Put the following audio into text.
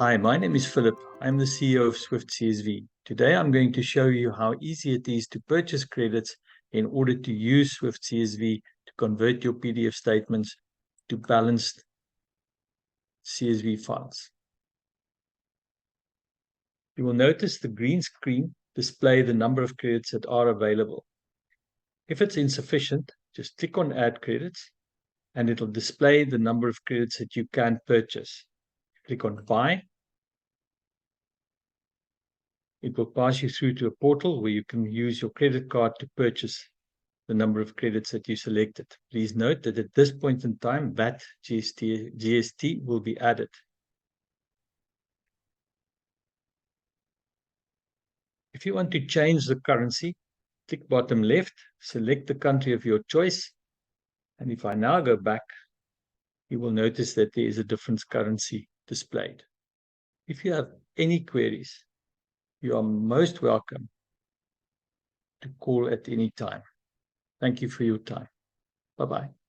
Hi, my name is Philip. I'm the CEO of Swift CSV. Today I'm going to show you how easy it is to purchase credits in order to use Swift CSV to convert your PDF statements to balanced CSV files. You will notice the green screen display the number of credits that are available. If it's insufficient, just click on Add Credits and it'll display the number of credits that you can purchase. Click on Buy. It will pass you through to a portal where you can use your credit card to purchase the number of credits that you selected. Please note that at this point in time, VAT GST will be added. If you want to change the currency, click bottom left, select the country of your choice. And if I now go back, you will notice that there is a different currency displayed. If you have any queries, you are most welcome to call at any time. Thank you for your time. Bye-bye.